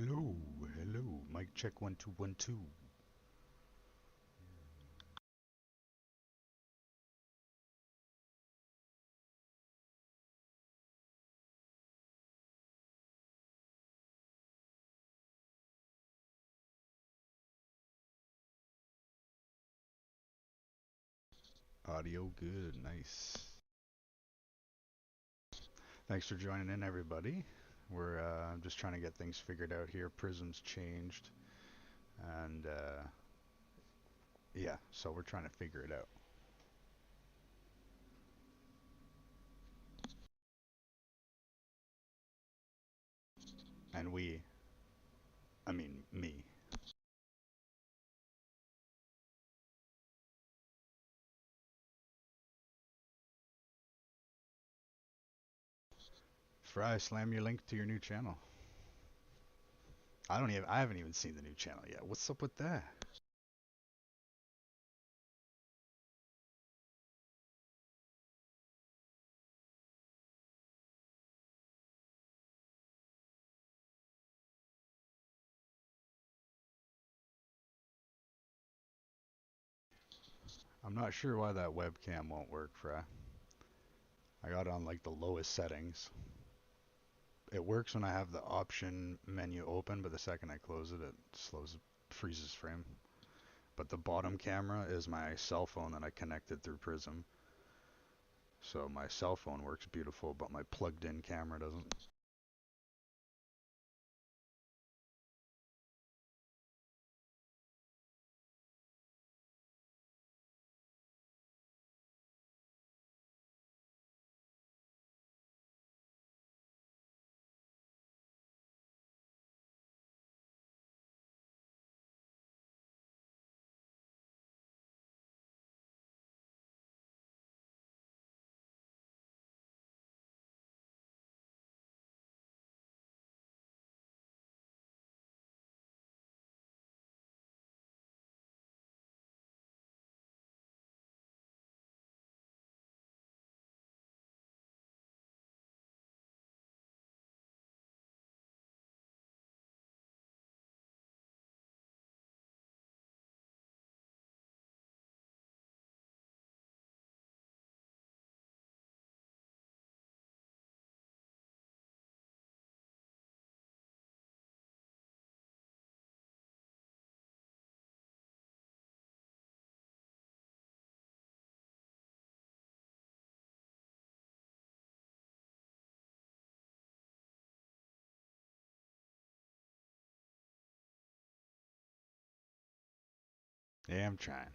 Hello, hello. Mic check 1 2 1 2. Audio good, nice. Thanks for joining in, everybody. We're just trying to get things figured out here. Prism's changed, and yeah, so we're trying to figure it out. And I mean me. Fry, slam your link to your new channel. I haven't even seen the new channel yet. What's up with that? I'm not sure why that webcam won't work, Fry. I got it on like the lowest settings. It works when I have the option menu open, but the second I close it, freezes frame. But the bottom camera is my cell phone that I connected through Prism. So my cell phone works beautiful, but my plugged in camera doesn't. Yeah, I'm trying.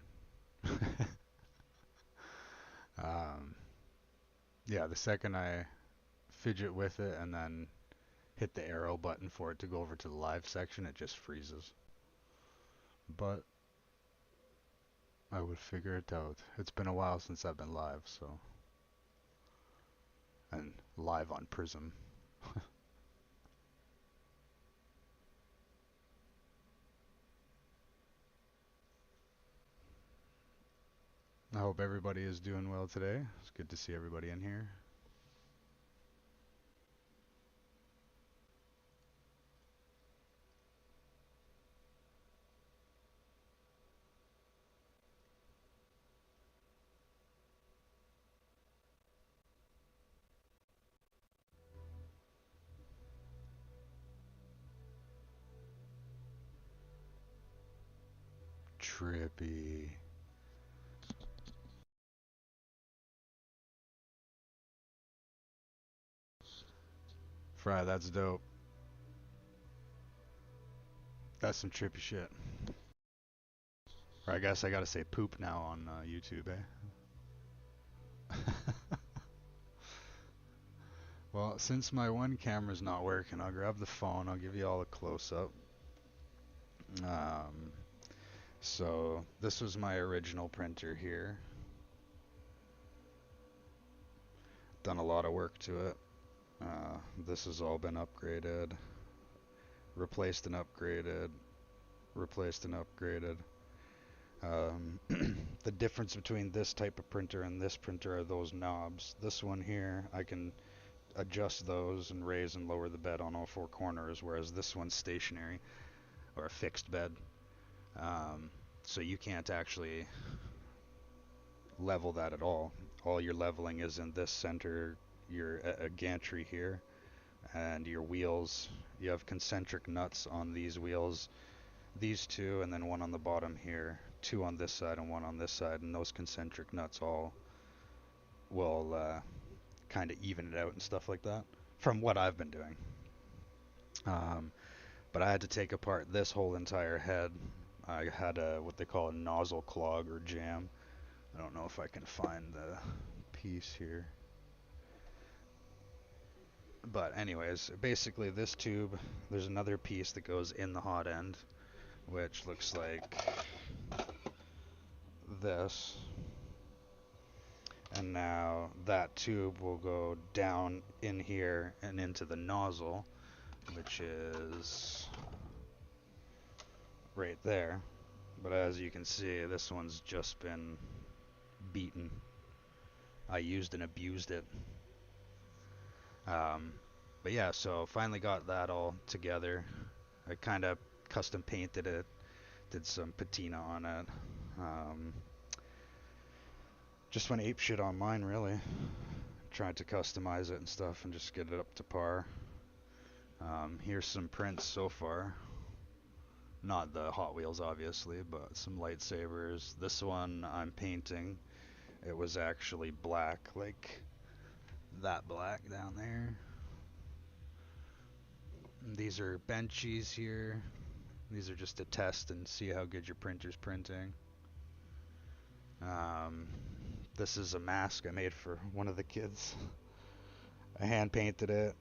um, yeah, the second I fidget with it and then hit the arrow button for it to go over to the live section, it just freezes. But I would figure it out. It's been a while since I've been live, so. And live on Prism. I hope everybody is doing well today. It's good to see everybody in here. Trippy. Fry, that's dope. That's some trippy shit. Or I guess I gotta say poop now on YouTube, eh? Well, since my one camera's not working, I'll grab the phone, I'll give you all a close-up. Um, so, this was my original printer here. Done a lot of work to it. This has all been upgraded. Replaced and upgraded. Replaced and upgraded. The difference between this type of printer and this printer are those knobs. This one here, I can adjust those and raise and lower the bed on all four corners, whereas this one's stationary or a fixed bed. Um, so you can't actually level that at all. All your leveling is in this center, your gantry here, and your wheels. You have concentric nuts on these wheels, these two, and then one on the bottom here, two on this side and one on this side, and those concentric nuts all will kind of even it out and stuff like that, from what I've been doing. Um, but I had to take apart this whole entire head. I had a what they call a nozzle clog or jam. I don't know if I can find the piece here. But anyways, basically this tube, there's another piece that goes in the hot end, which looks like this. And now that tube will go down in here and into the nozzle, which is right there. But as you can see, this one's just been beaten. I used and abused it. But yeah, so finally got that all together. I kind of custom painted it, did some patina on it. Just went ape shit on mine, really. Tried to customize it and stuff and just get it up to par. Here's some prints so far. Not the Hot Wheels, obviously, but some lightsabers. This one I'm painting. It was actually black, like that black down there. And these are benchies here. These are just to test and see how good your printer's printing. This is a mask I made for one of the kids. I hand painted it.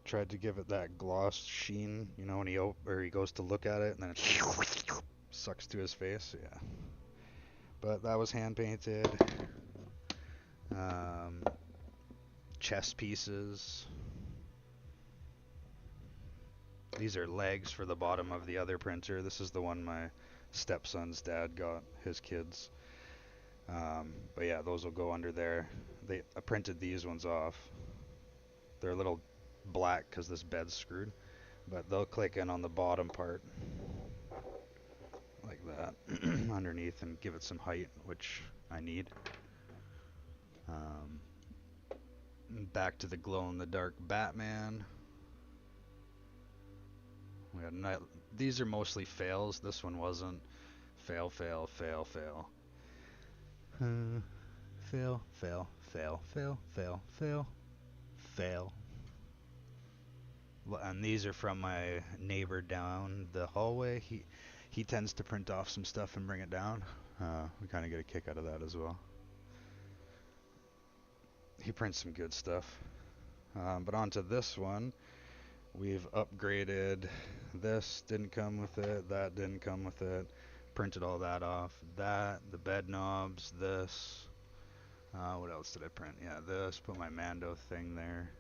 Tried to give it that gloss sheen, you know, when he goes to look at it and then it sucks to his face. Yeah. But that was hand painted. Chess pieces. These are legs for the bottom of the other printer. This is the one my stepson's dad got his kids. But yeah, those will go under there. I printed these ones off. They're a little black because this bed's screwed, but they'll click in on the bottom part like that underneath and give it some height, which I need. Back to the glow-in-the-dark Batman. These are mostly fails. This one wasn't. Fail, fail, fail, fail. Fail, fail, fail, fail, fail, fail, fail. And these are from my neighbor down the hallway. He tends to print off some stuff and bring it down. We kind of get a kick out of that as well. He prints some good stuff. But onto this one. We've upgraded. This didn't come with it. That didn't come with it. Printed all that off. That, the bed knobs, this. What else did I print? Yeah, this. Put my Mando thing there.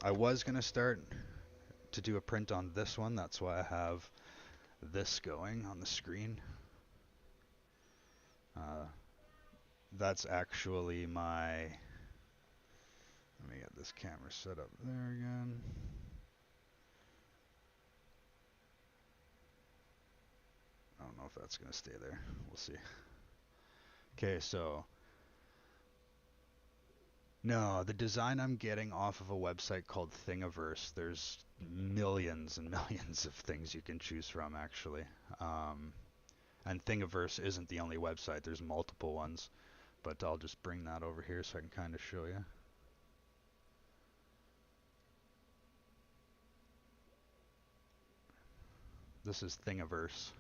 I was going to start to do a print on this one. That's why I have this going on the screen. That's actually my... Let me get this camera set up there again. I don't know if that's going to stay there. We'll see. Okay, so... No, the design I'm getting off of a website called Thingiverse. There's millions and millions of things you can choose from, actually. And Thingiverse isn't the only website. There's multiple ones. But I'll just bring that over here so I can kind of show you. This is Thingiverse.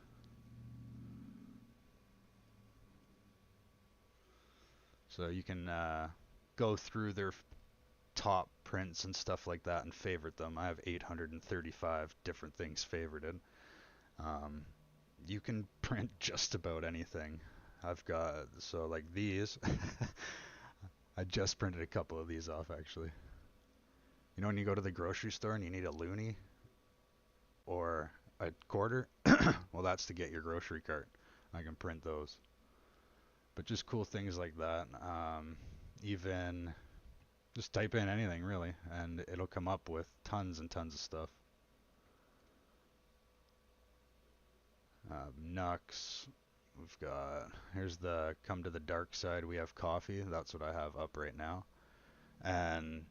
So you can go through their top prints and stuff like that and favorite them. I have 835 different things favorited. You can print just about anything. I've got, so like these, I just printed a couple of these off actually. You know when you go to the grocery store and you need a loonie or a quarter? Well, that's to get your grocery cart. I can print those. But just cool things like that. Even just type in anything really, and it'll come up with tons and tons of stuff. Nux. We've got, here's the come to the dark side. We have coffee. That's what I have up right now. And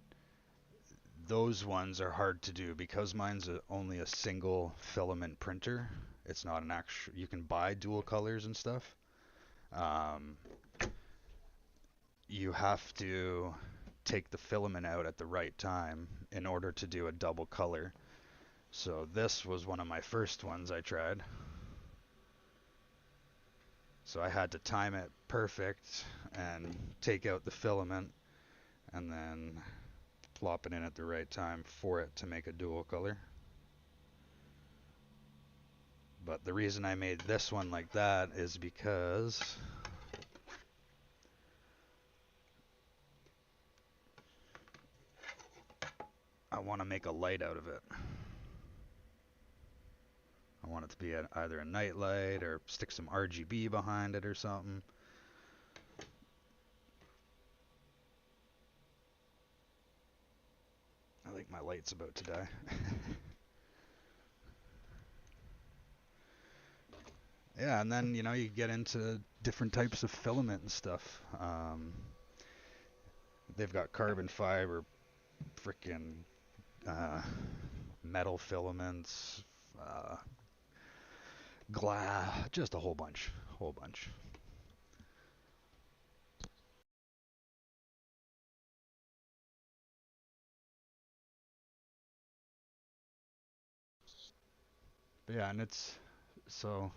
those ones are hard to do because mine's only a single filament printer. It's not an actual, you can buy dual colors and stuff. Um, you have to take the filament out at the right time in order to do a double color. So this was one of my first ones I tried. So I had to time it perfect and take out the filament and then plop it in at the right time for it to make a dual color. But the reason I made this one like that is because I want to make a light out of it. I want it to be either a night light or stick some RGB behind it or something. I think my light's about to die. Yeah, and then, you know, you get into different types of filament and stuff. They've got carbon fiber, freaking metal filaments, glass, just a whole bunch, whole bunch. But yeah, and it's so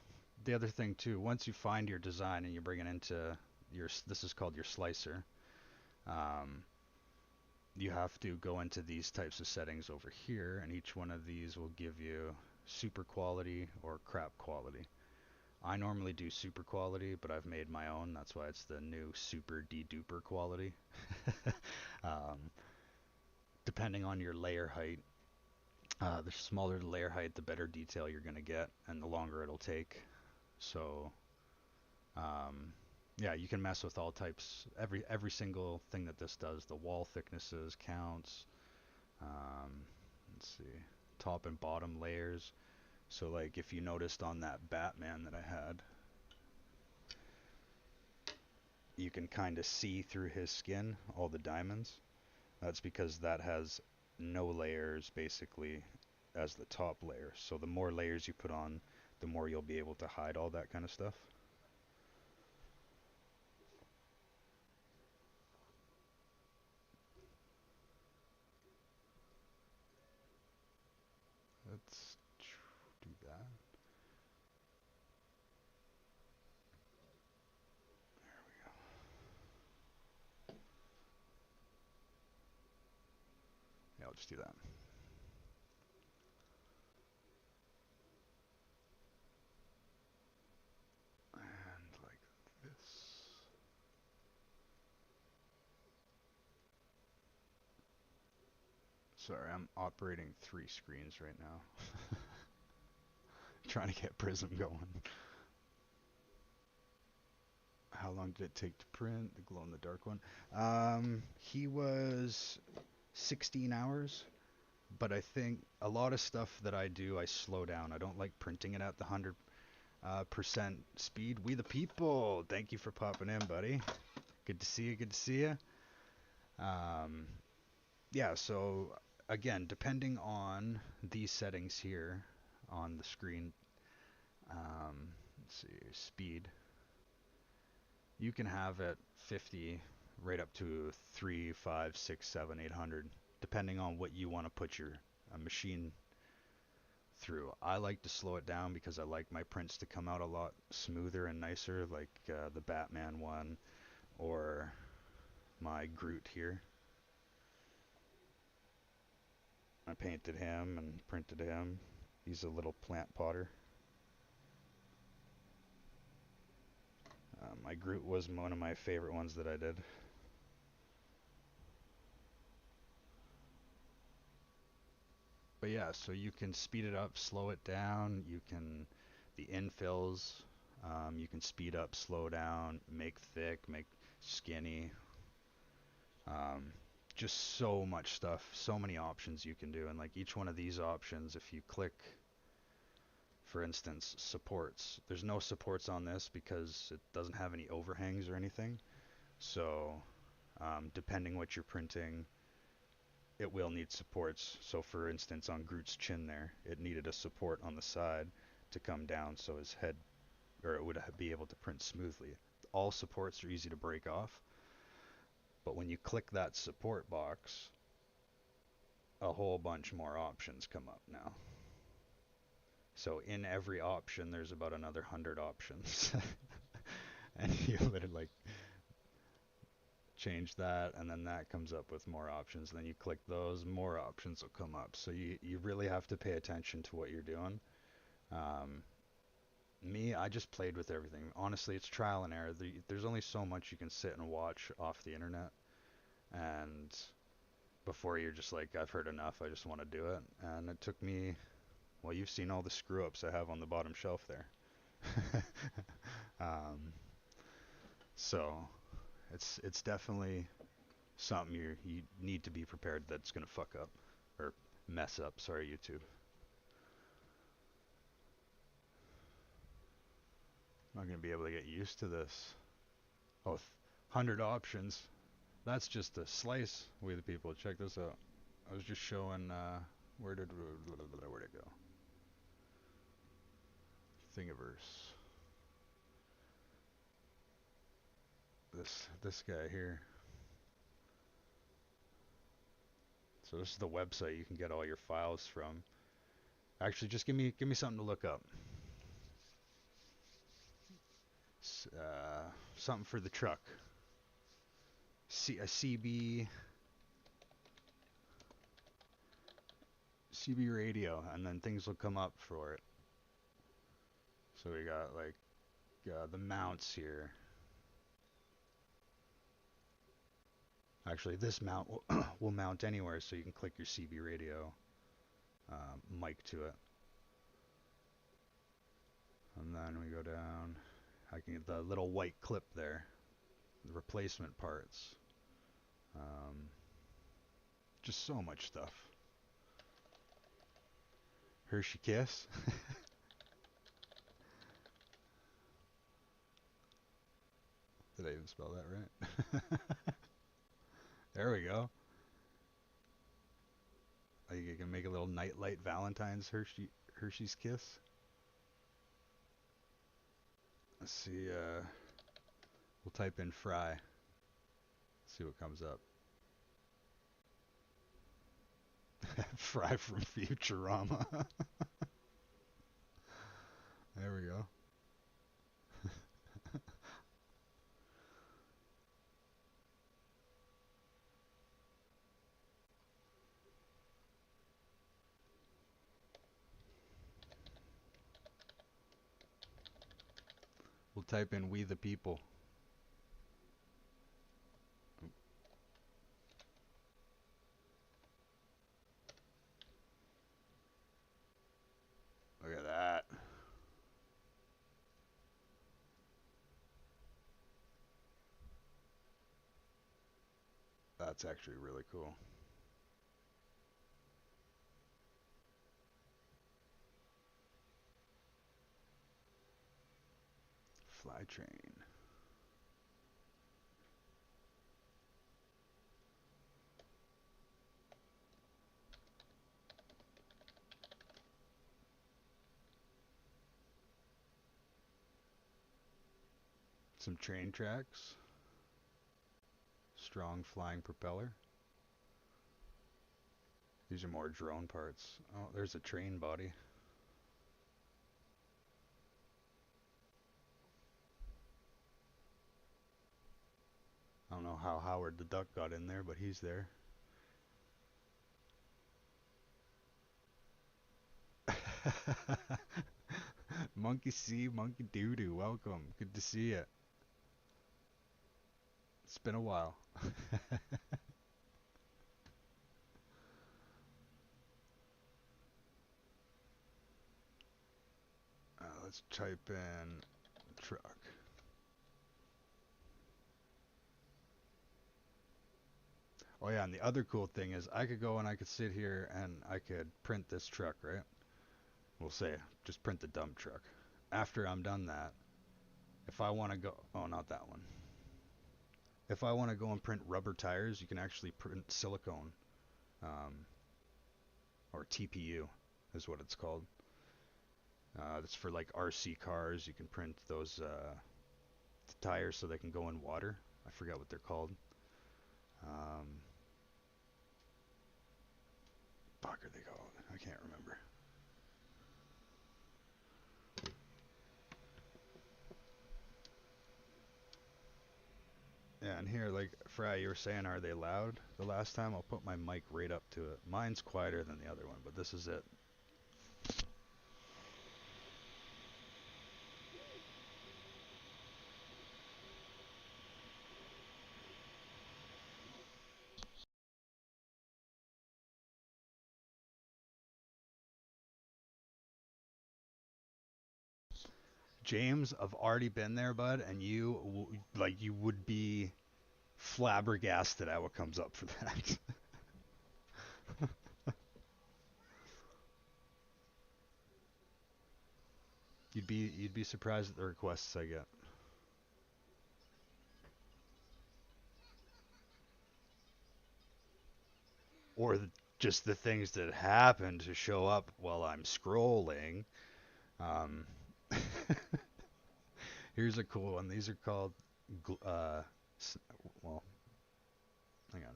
the other thing too. Once you find your design and you bring it into your, this is called your slicer. Um, you have to go into these types of settings over here, and each one of these will give you super quality or crap quality. I normally do super quality, but I've made my own. That's why it's the new super de-duper quality. um, Depending on your layer height, the smaller the layer height, the better detail you're going to get, and the longer it'll take. So, um, yeah, you can mess with all types. Every single thing that this does, the wall thicknesses, counts. Um, let's see, top and bottom layers. So, like, if you noticed on that Batman that I had, you can kind of see through his skin all the diamonds. That's because that has no layers basically as the top layer. So the more layers you put on, the more you'll be able to hide all that kind of stuff. Let's do that. There we go. Yeah, I'll just do that. And like this. Sorry, I'm operating 3 screens right now. Trying to get Prism going. How long did it take to print the glow in the dark one? He was 16 hours, but I think a lot of stuff that I do, I slow down. I don't like printing it at the 100% speed. We the people. Thank you for popping in, buddy. Good to see you. Good to see you. Um, yeah. So again, depending on these settings here on the screen, let's see, speed. You can have it 50 right up to 3, 5, 6, 7, 800, depending on what you want to put your machine through. I like to slow it down because I like my prints to come out a lot smoother and nicer, like the Batman one or my Groot here. I painted him and printed him. He's a little plant potter. My Groot was one of my favorite ones that I did. But yeah, so you can speed it up, slow it down. You can, the infills, You can speed up, slow down, make thick, make skinny. Um, just so much stuff, so many options you can do. And like each one of these options, if you click, for instance, supports, there's no supports on this because it doesn't have any overhangs or anything. So depending what you're printing, it will need supports. So for instance, on Groot's chin there, it needed a support on the side to come down so his head, or it would be able to print smoothly. All supports are easy to break off, but when you click that support box, a whole bunch more options come up now. So in every option, there's about another 100 options. And you literally like change that, and then that comes up with more options. Then you click those, more options will come up. So you really have to pay attention to what you're doing. Um, Me, I just played with everything. Honestly, it's trial and error. There's only so much you can sit and watch off the internet, and before you're just like, I've heard enough, I just want to do it. And it took me, well, you've seen all the screw ups I have on the bottom shelf there. um, so it's definitely something you need to be prepared that's gonna fuck up or mess up. Sorry, YouTube. I'm not gonna be able to get used to this. Oh, 100 options. That's just a slice, we the people. Check this out. I was just showing, where'd it go? Thingiverse. This guy here. So this is the website you can get all your files from. Actually, just give me something to look up. Something for the truck. A CB radio, and then things will come up for it. So we got like the mounts here. Actually, this mount will mount anywhere, so you can click your CB radio mic to it. And then we go down. I can get the little white clip there, the replacement parts. Just so much stuff. Hershey Kiss. Did I even spell that right? There we go. Like you can make a little nightlight Valentine's Hershey's Kiss. Let's see, we'll type in fry. See what comes up. Fry from Futurama. There we go. We'll type in we the people. Look at that. That's actually really cool. Fly train. Some train tracks. Strong flying propeller. These are more drone parts. Oh, there's a train body. I don't know how Howard the Duck got in there, but he's there. Monkey see, monkey doo doo. Welcome. Good to see you. It's been a while. Let's type in truck. Oh yeah, and the other cool thing is I could go and I could sit here and I could print this truck, right? We'll say just print the dump truck. After I'm done that, if I want to go, oh, not that one. If I want to go and print rubber tires, you can actually print silicone, um, or TPU is what it's called. That's for like RC cars. You can print those tires so they can go in water. I forget what they're called. Um, fuck are they called? I can't remember. Yeah, and here, like, Fry, you were saying, are they loud? The last time, I'll put my mic right up to it. Mine's quieter than the other one, but this is it. James, I've already been there, bud, and like, you would be flabbergasted at what comes up for that. You'd be surprised at the requests I get. Or just the things that happen to show up while I'm scrolling. Um, Here's a cool one. These are called, well, hang on.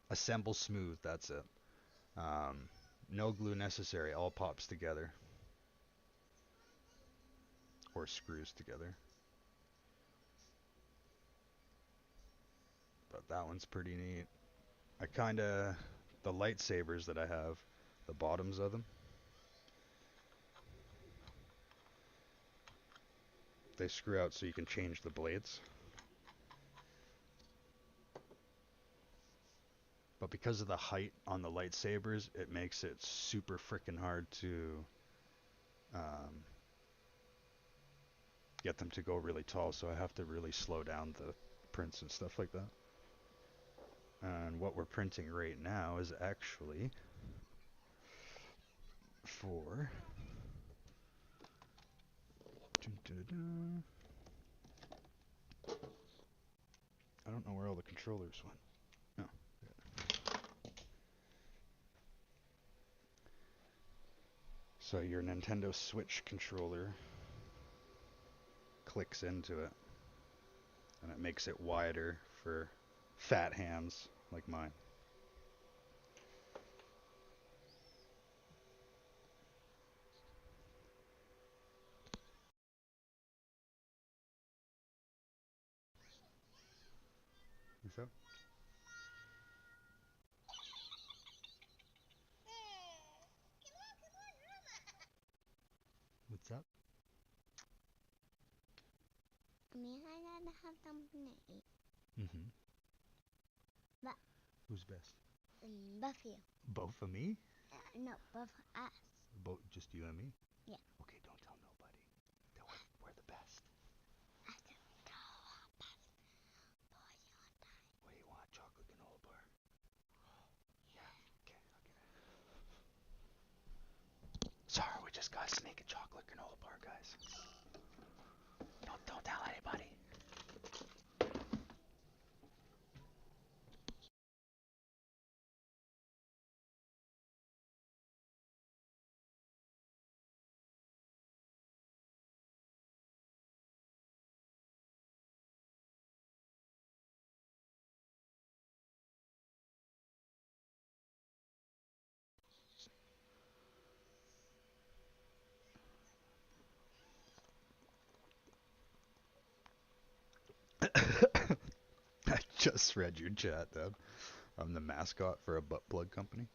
Assemble smooth. That's it. No glue necessary. All pops together or screws together. But that one's pretty neat. I kind of the lightsabers that I have, the bottoms of them, they screw out so you can change the blades. But because of the height on the lightsabers, it makes it super freaking hard to um, get them to go really tall. So I have to really slow down the prints and stuff like that. And what we're printing right now is actually for. I don't know where all the controllers went. No. So your Nintendo Switch controller clicks into it, and it makes it wider for fat hands like mine. What's up? What's up? Mm-hmm. But who's best? Both of you. Both of me? No, both of us. Both, just you and me? Yeah. Okay, don't tell nobody that we're the best. I can tell best for you and I. What do you want? Chocolate granola bar? Yeah. Okay. Sorry, we just got snake a chocolate granola bar, guys. Don't tell anybody. I just read your chat, Deb. I'm the mascot for a butt plug company.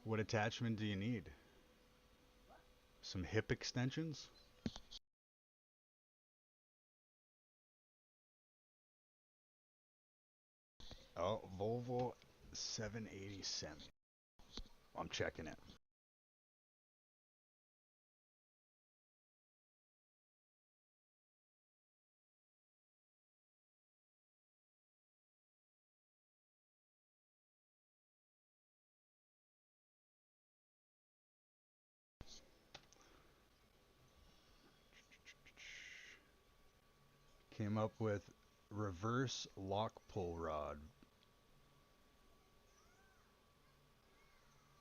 What attachment do you need? Some hip extensions? Oh, Volvo 780 Semi. I'm checking it. Came up with reverse lock pull rod.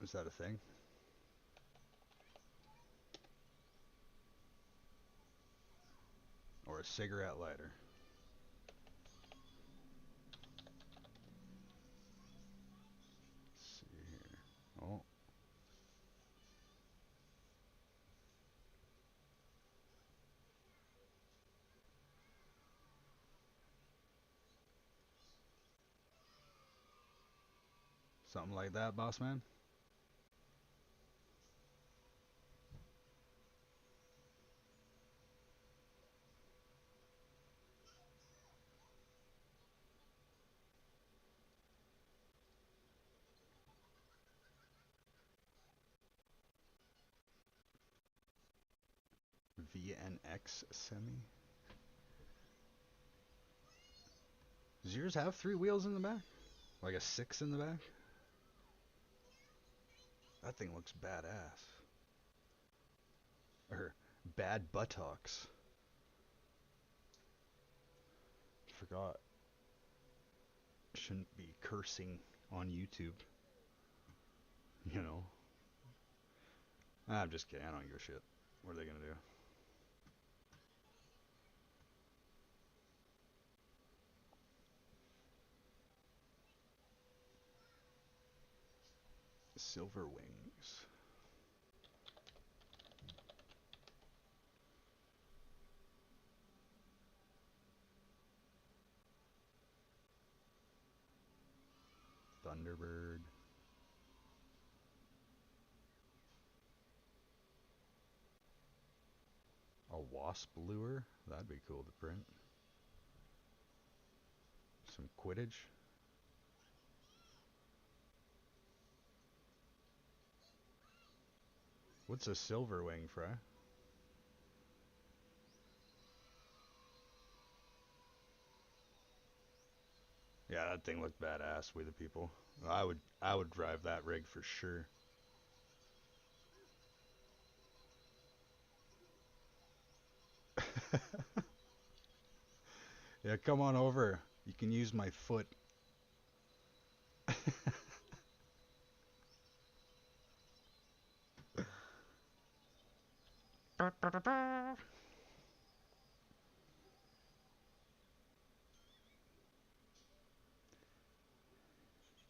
Is that a thing? Or a cigarette lighter? Let's see here. Oh, something like that, boss man. VNX Semi. Does yours have 3 wheels in the back? Like a 6 in the back? That thing looks badass. Or bad buttocks. Forgot. Shouldn't be cursing on YouTube. You know. I'm just kidding. I don't give a shit. What are they gonna do? Silver wings. Thunderbird. A wasp lure? That'd be cool to print. Some Quidditch. What's a silver wing, Fry? Yeah, that thing looked badass. We the people. I would drive that rig for sure. Yeah, come on over. You can use my foot.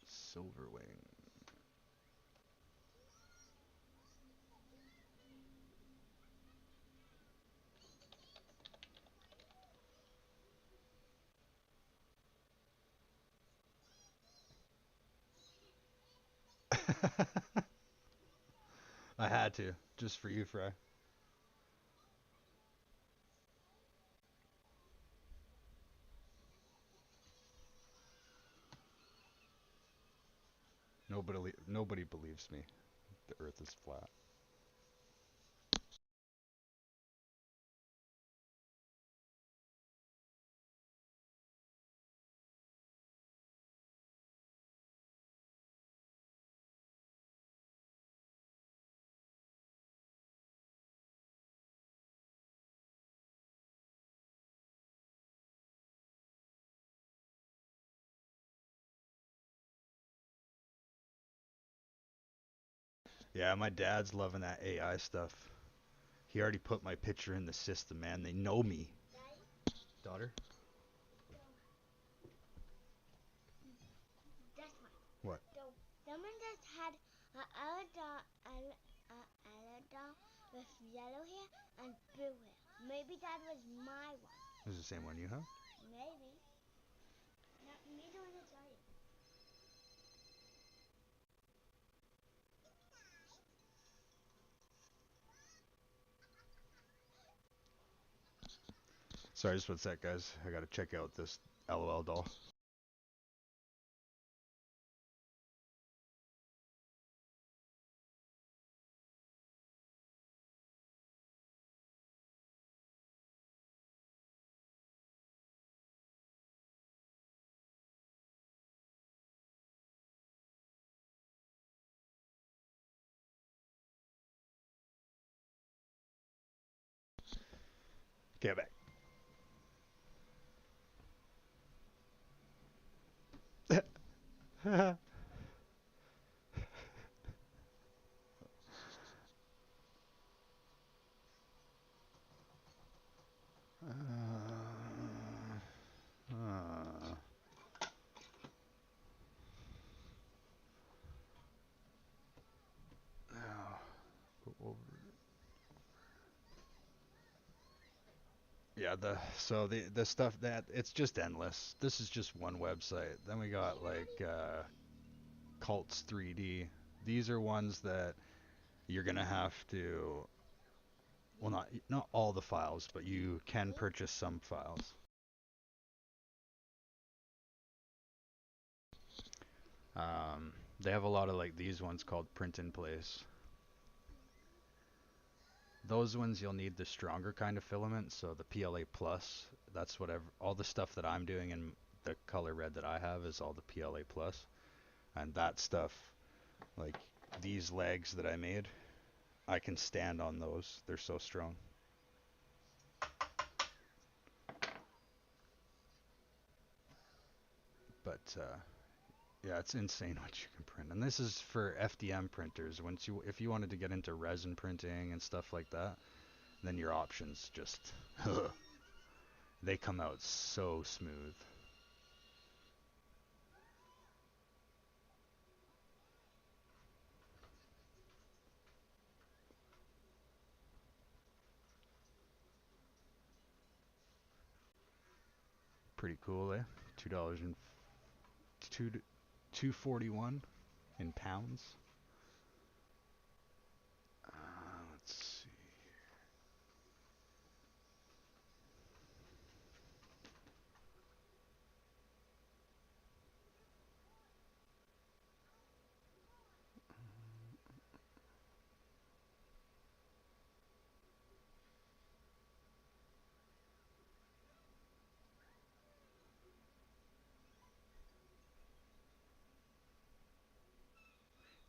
Silver wing. I had to, just for you, Fry. Nobody believes me. The Earth is flat. Yeah, my dad's loving that AI stuff. He already put my picture in the system, man. They know me. Daughter? That's one. What? Someone just had a with yellow hair and blue hair. Maybe that was my one. Is it the same one you have? Maybe. Not me doing it, sorry. Sorry, just one sec, guys. I gotta check out this LOL doll. Get back. Uh, uh, Yeah, the stuff that it's just endless. This is just one website. Then we got like Cults 3D. These are ones that you're gonna have to, well, not all the files, but you can purchase some files. They have a lot of like these ones called print in place. Those ones you'll need the stronger kind of filament, so the PLA plus. That's whatever all the stuff that I'm doing in the color red that I have is all the PLA plus, and that stuff like these legs that I made, I can stand on those. They're so strong. But yeah, it's insane what you can print. And this is for FDM printers. Once you, if you wanted to get into resin printing and stuff like that, then your options just they come out so smooth. Pretty cool, eh? $2 and two 241 in pounds. Let's see.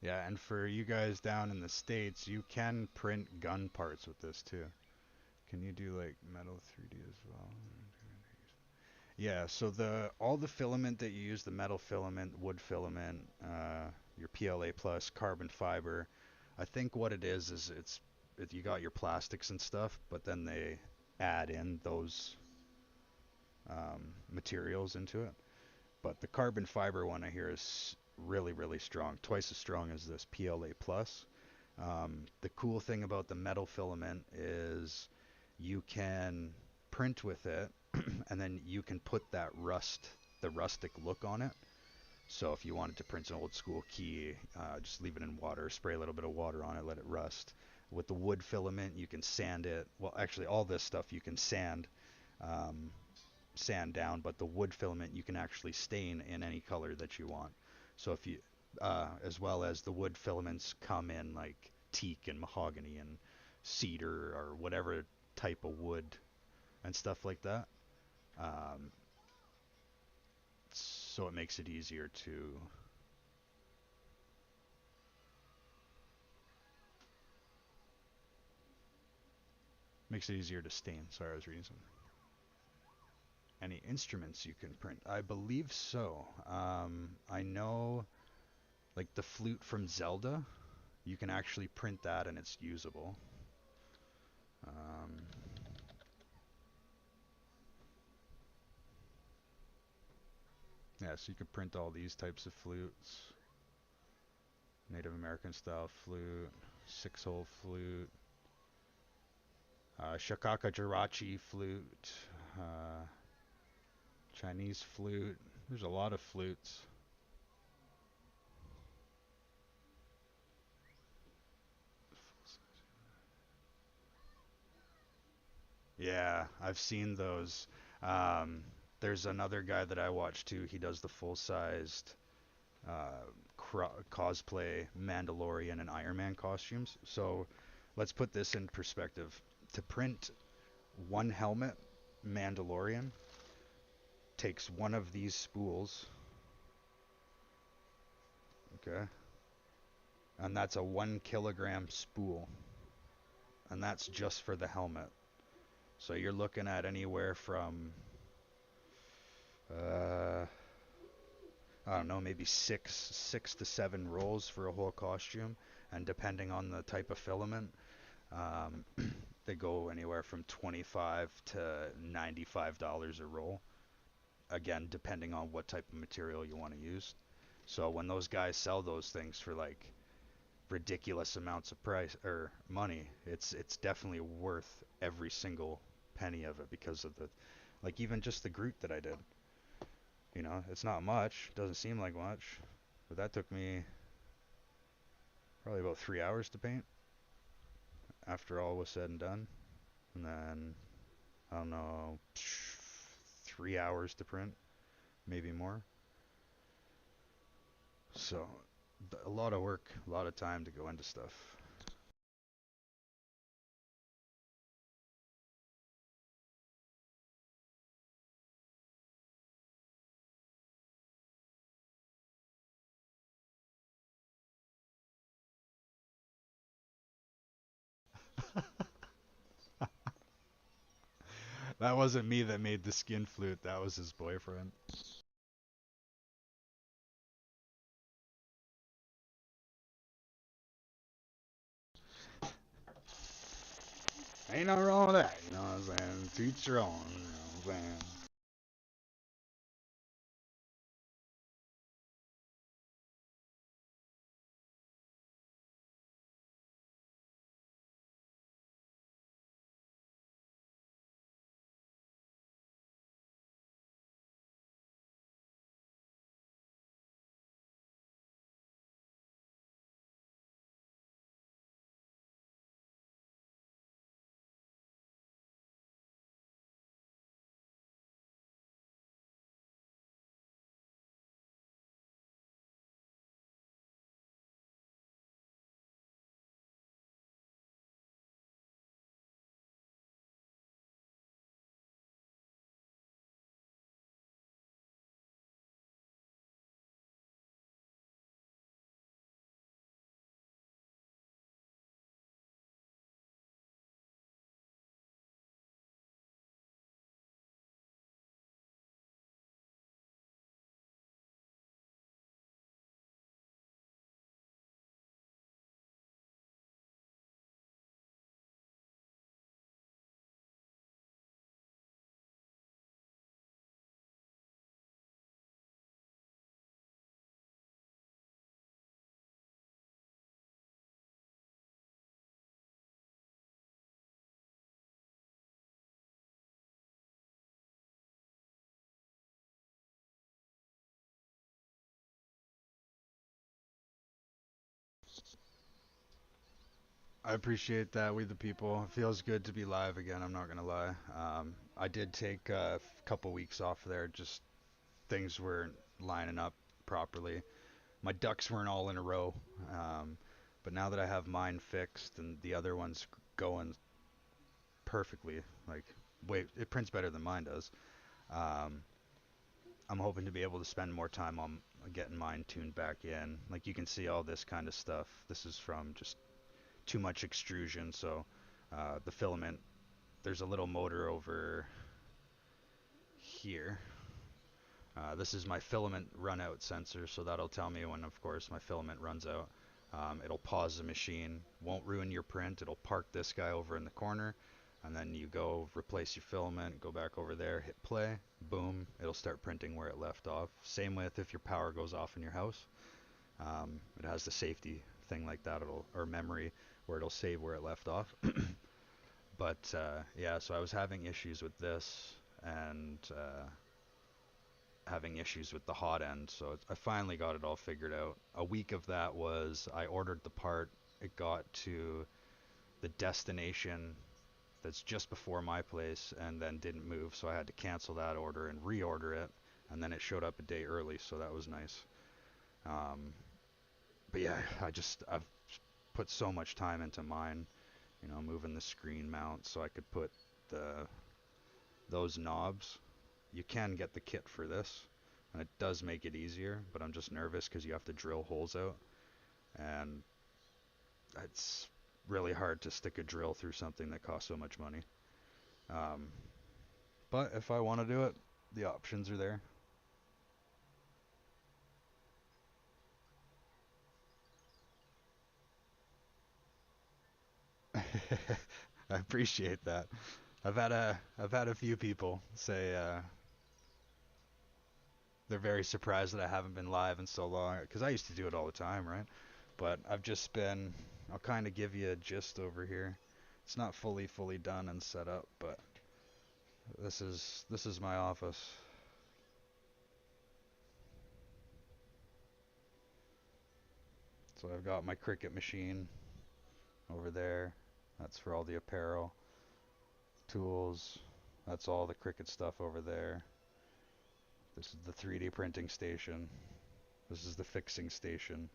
Yeah, and for you guys down in the States, you can print gun parts with this too. Can you do like metal 3D as well? Yeah, so the all the filament that you use, the metal filament, wood filament, your PLA plus, carbon fiber, I think what it is you got your plastics and stuff, but then they add in those materials into it. But the carbon fiber one I hear is really, really strong, twice as strong as this PLA plus. The cool thing about the metal filament is you can print with it, and then you can put that the rustic look on it. So if you wanted to print an old school key, just leave it in water, spray a little bit of water on it, let it rust. With the wood filament, you can sand it. Well, actually, all this stuff you can um, sand down, but the wood filament you can actually stain in any color that you want. So if you, as well as the wood filaments come in like teak and mahogany and cedar or whatever type of wood and stuff like that. Um, so it makes it easier to stain. Sorry, I was reading something. Any instruments you can print? I believe so. I know, like the flute from Zelda, you can actually print that and it's usable. Um, yeah, so you could print all these types of flutes. Native American style flute, 6-hole flute, Shakaka Jirachi flute, uh, Chinese flute. There's a lot of flutes. Yeah, I've seen those. Um, there's another guy that I watch too. He does the full-sized uh, cosplay Mandalorian and Iron Man costumes. So let's put this in perspective. To print one helmet Mandalorian takes one of these spools, okay, and that's a 1 kilogram spool, and that's just for the helmet. So you're looking at anywhere from uh, I don't know, maybe six to seven rolls for a whole costume, and depending on the type of filament, um, they go anywhere from 25 to $95 a roll. Again, depending on what type of material you want to use. So when those guys sell those things for like ridiculous amounts of price or money, it's definitely worth every single penny of it because of the like even just the Groot that I did. It's not much, doesn't seem like much, but that took me probably about 3 hours to paint after all was said and done, and then I don't know, 3 hours to print, maybe more. So a lot of work, a lot of time to go into stuff. That wasn't me that made the skin flute. That was his boyfriend. Ain't nothing wrong with that. You know what I'm saying? To each your own. You know what I'm saying? I appreciate that, we the people. It feels good to be live again, I'm not going to lie. I did take a couple weeks off there, just things weren't lining up properly. My ducks weren't all in a row. Um, but now that I have mine fixed and the other one's going perfectly, like, wait, it prints better than mine does. Um, I'm hoping to be able to spend more time on getting mine tuned back in. Like you can see all this kind of stuff. This is from just too much extrusion. So the filament, there's a little motor over here. This is my filament run out sensor, so that'll tell me when, of course, my filament runs out. It'll pause the machine, won't ruin your print. It'll park this guy over in the corner, and then you go replace your filament, go back over there, hit play, boom, it'll start printing where it left off. Same with if your power goes off in your house. It has the safety thing like that, or memory where it'll save where it left off. But yeah, so I was having issues with this and having issues with the hot end, so I finally got it all figured out. A week of that was I ordered the part, it got to the destination that's just before my place and then didn't move, so I had to cancel that order and reorder it, and then it showed up a day early, so that was nice. Um, but yeah, I've put so much time into mine, moving the screen mount so I could put the those knobs. You can get the kit for this, and it does make it easier, but I'm just nervous because you have to drill holes out, and it's really hard to stick a drill through something that costs so much money. Um, but if I want to do it, the options are there. I appreciate that. I've had a few people say they're very surprised that I haven't been live in so long because I used to do it all the time, right? But I've just been. I'll kind of give you a gist over here. It's not fully done and set up, but this is my office. So I've got my Cricut machine over there. That's for all the apparel, tools. That's all the Cricut stuff over there. This is the 3D printing station. This is the fixing station,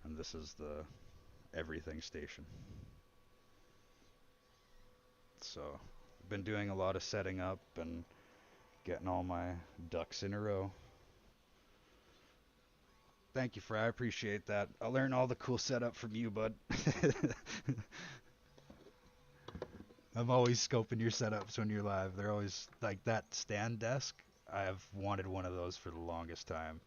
and this is the everything station. So I've been doing a lot of setting up and getting all my ducks in a row. Thank you, Fry. I appreciate that. I learned all the cool setup from you, bud. I'm always scoping your setups when you're live. They're always like that stand desk. I've wanted one of those for the longest time.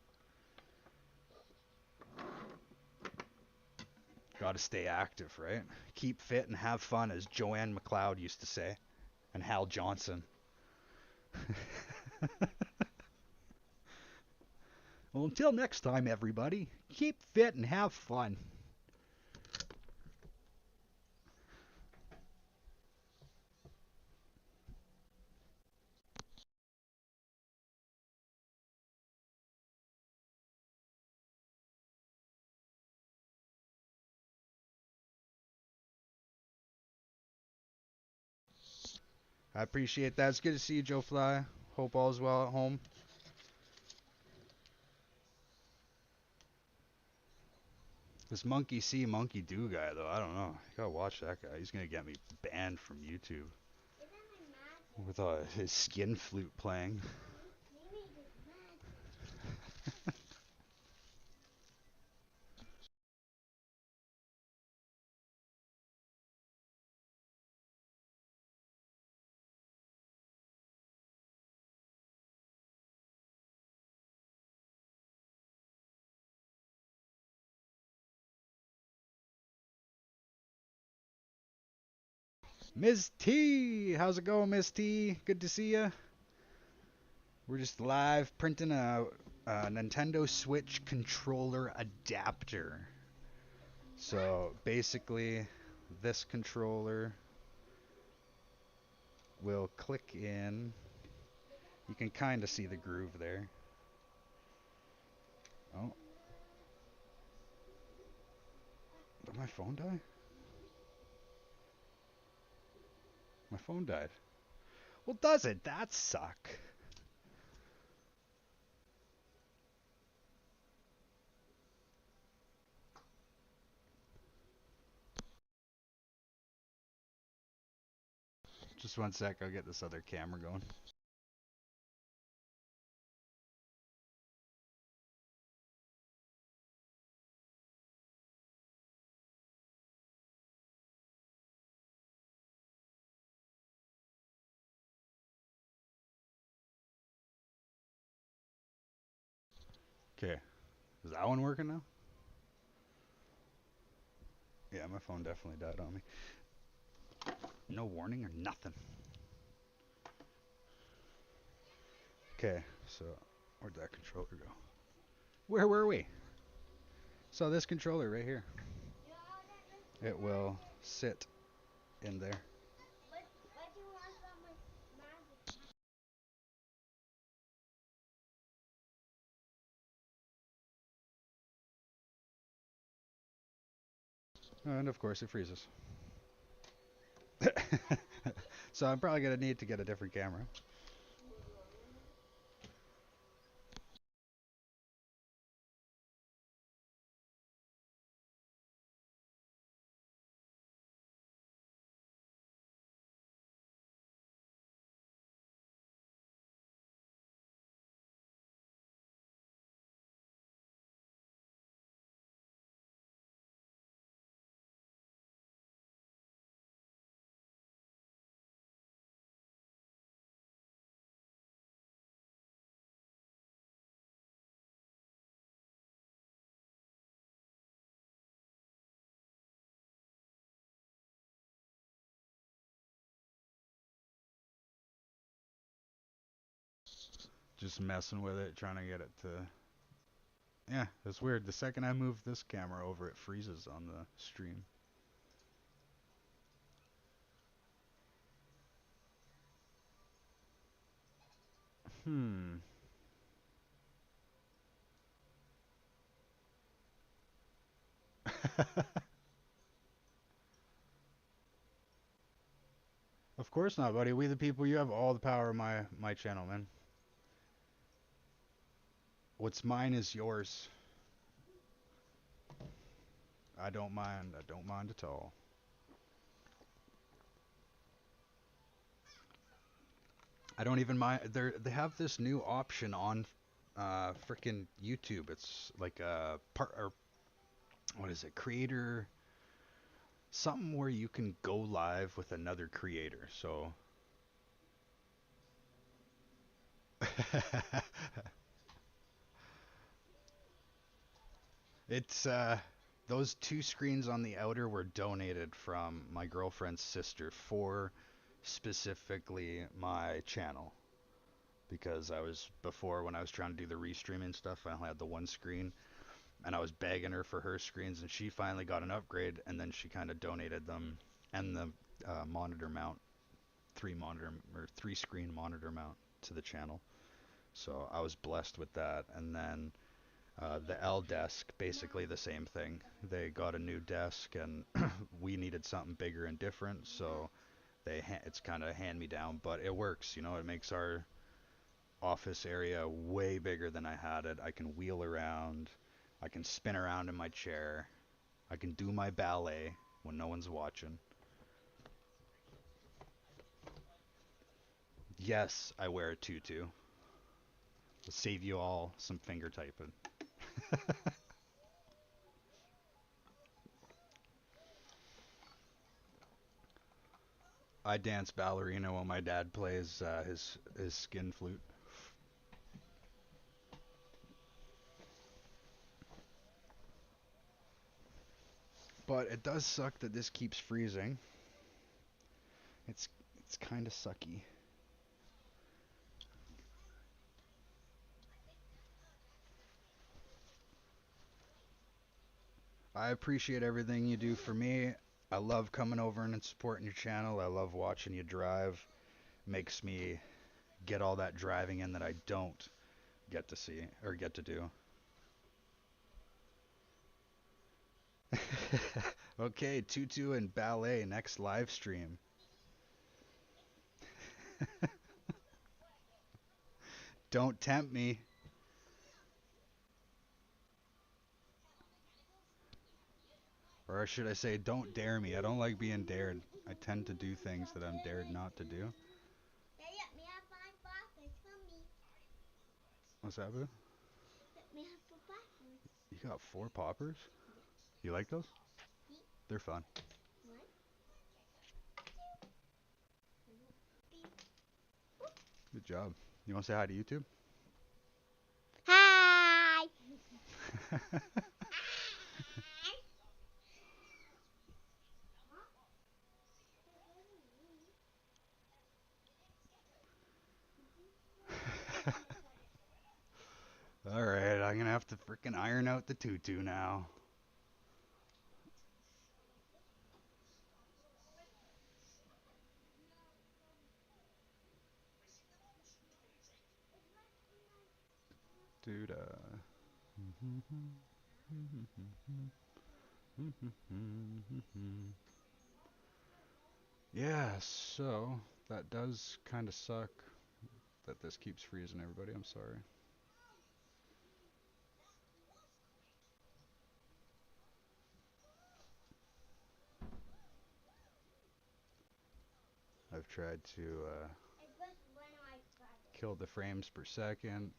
Got to stay active, right? Keep fit and have fun, as Joanne McLeod used to say, and Hal Johnson. Well, until next time, everybody, keep fit and have fun. I appreciate that. It's good to see you, Joe Fly. Hope all's well at home. This Monkey See, Monkey Do guy, though, I don't know. You gotta watch that guy. He's gonna get me banned from YouTube with his skin flute playing. Ms. T, how's it going, Ms. T? Good to see you. We're just live printing a Nintendo Switch controller adapter. So basically, this controller will click in. You can kind of see the groove there. Oh, did my phone die? My phone died. Well, does it? That suck. Just one sec, I'll get this other camera going. Okay, is that one working now? Yeah, my phone definitely died on me. No warning or nothing. Okay, so where'd that controller go? Where were we? So this controller right here. It will sit in there. What do you want from my magic? And of course it freezes. So I'm probably gonna need to get a different camera. Just messing with it, trying to get it to. Yeah, it's weird. The second I move this camera over, it freezes on the stream. Hmm. Of course not, buddy. We the people. You have all the power of my channel, man. What's mine is yours. I don't mind. I don't mind at all. I don't even mind. They have this new option on frickin' YouTube. It's like a part or what is it? Creator something where you can go live with another creator. So it's those two screens on the outer were donated from my girlfriend's sister for specifically my channel because I was before when I was trying to do the restreaming stuff, I only had the one screen and I was begging her for her screens, and she finally got an upgrade, and then she kind of donated them and the monitor mount, three screen monitor mount to the channel. So I was blessed with that, and then the L desk, basically the same thing. They got a new desk, and we needed something bigger and different, so it's kind of hand me down, but it works. You know, it makes our office area way bigger than I had it. I can wheel around. I can spin around in my chair. I can do my ballet when no one's watching. Yes, I wear a tutu. To save you all some finger typing. I dance ballerina while my dad plays his skin flute. But it does suck that this keeps freezing. It's it's kind of sucky. I appreciate everything you do for me. I love coming over and supporting your channel. I love watching you drive. Makes me get all that driving in that I don't get to see or get to do. Okay, tutu and ballet next live stream. Don't tempt me. Or should I say, don't dare me. I don't like being dared. I tend to do things that I'm dared not to do. They let me have 5 poppers for me. What's that, boo? Let me have 4 poppers. You got 4 poppers? You like those? See? They're fun. One, Good job. You want to say hi to YouTube? hi! Alright, I'm gonna have to freaking iron out the tutu now. Dude, yeah, so That does kind of suck that this keeps freezing everybody. I'm sorry. I've tried to It was one of my brothers. kill the frames per second.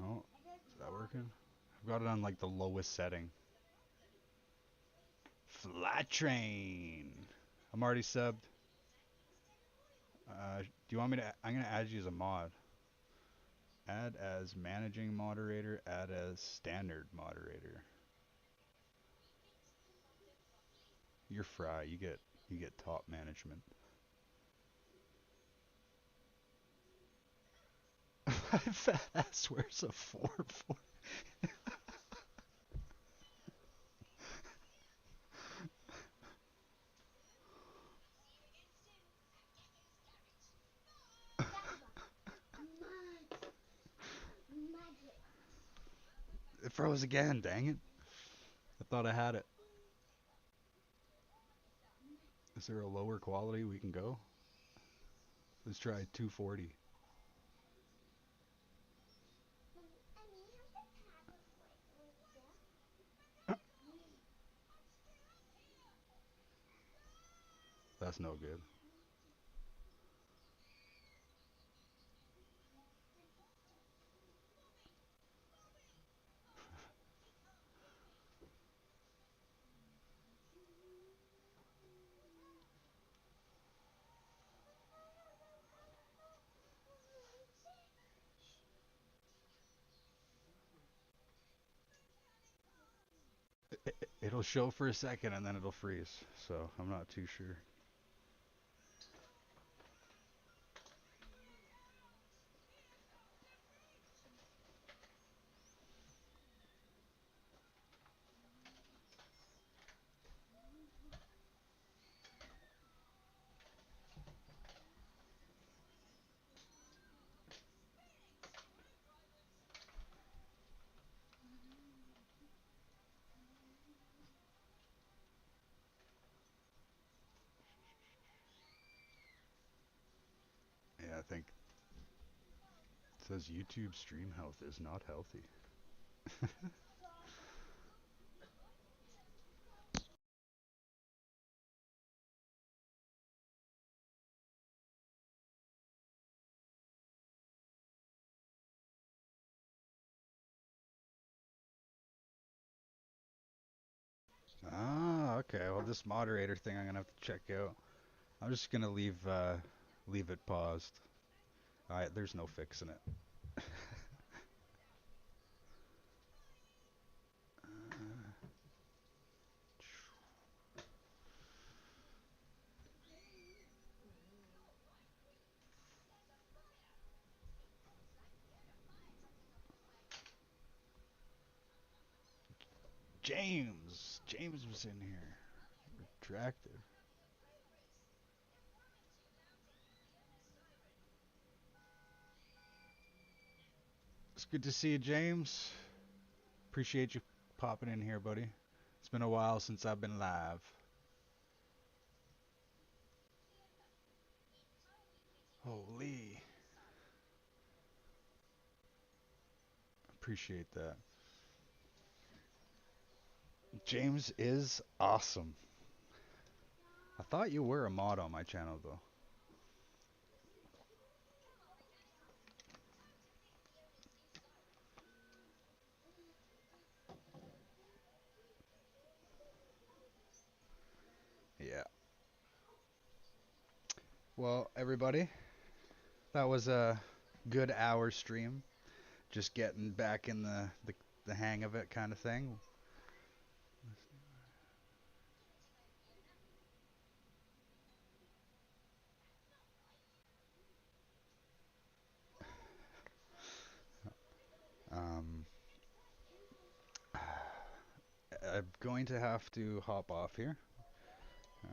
Oh, It was is that Bobby. working? I've got it on like the lowest setting. Flat train. I'm already subbed. Do you want me to? I'm gonna add you as a mod. Add as managing moderator. Add as standard moderator. You're fry. You get top management. Fat ass wears a 4-4. Mud. Magic. It froze again. Dang it! I thought I had it. Is there a lower quality we can go? Let's try 240. That's no good. It'll show for a second and then it'll freeze. So I'm not too sure. Yeah, I think it says YouTube stream health is not healthy. Ah, okay. Well, this moderator thing I'm gonna have to check out. I'm just gonna leave it paused. Alright, there's no fixing it. James was in here. Retracted. It's good to see you, James. Appreciate you popping in here, buddy. It's been a while since I've been live. Holy. Appreciate that. James is awesome. I thought you were a mod on my channel, though. Yeah. Well, everybody, that was a good hour stream. Just getting back in the hang of it kind of thing. Um, I'm going to have to hop off here.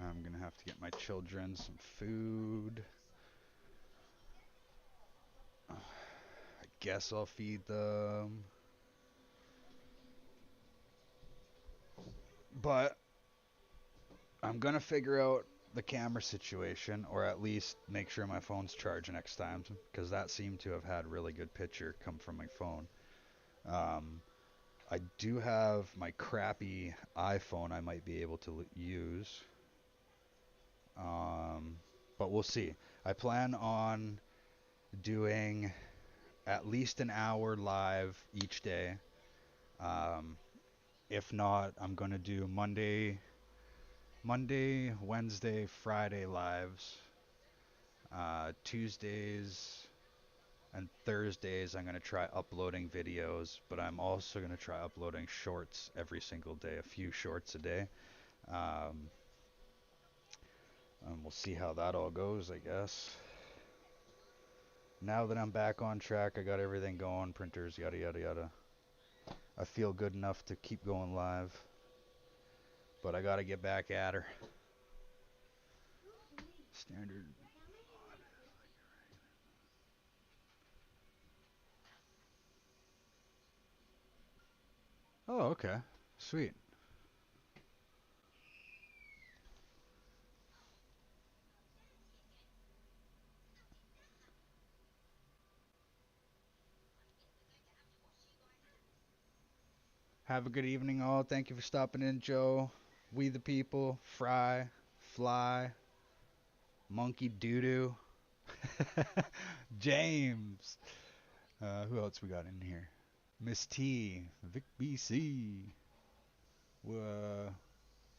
I'm going to have to get my children some food. I guess I'll feed them. But I'm going to figure out the camera situation, or at least make sure my phone's charged next time, because that seemed to have had really good picture come from my phone. Um, I do have my crappy iPhone I might be able to use, um, but we'll see. I plan on doing at least an hour live each day. Um, if not, I'm gonna do Monday, Wednesday, Friday lives. Tuesdays and Thursdays, I'm gonna try uploading videos, but I'm also gonna try uploading shorts every single day, a few shorts a day. Um, and we'll see how that all goes, I guess. Now that I'm back on track, I got everything going, printers, yada yada yada. I feel good enough to keep going live, but I gotta get back at her. Standard. Oh, okay. Sweet. Have a good evening, all. Thank you for stopping in, Joe. We the people. Fry. Fly. Monkey Doodoo. James. Who else we got in here? Miss T. Vic BC. Uh,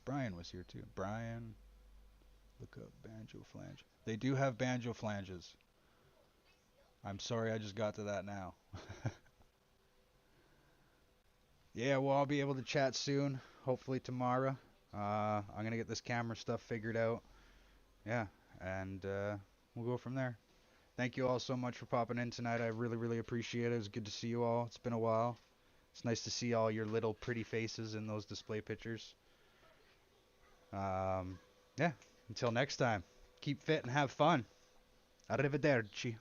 Brian was here too. Brian. Look up banjo flange. They do have banjo flanges. I'm sorry I just got to that now. Yeah, well, I'll be able to chat soon. Hopefully tomorrow. I'm gonna get this camera stuff figured out. Yeah, and we'll go from there. Thank you all so much for popping in tonight. I really, really appreciate it. It's good to see you all. It's been a while. It's nice to see all your little pretty faces in those display pictures. Um, yeah, until next time, keep fit and have fun. Arrivederci.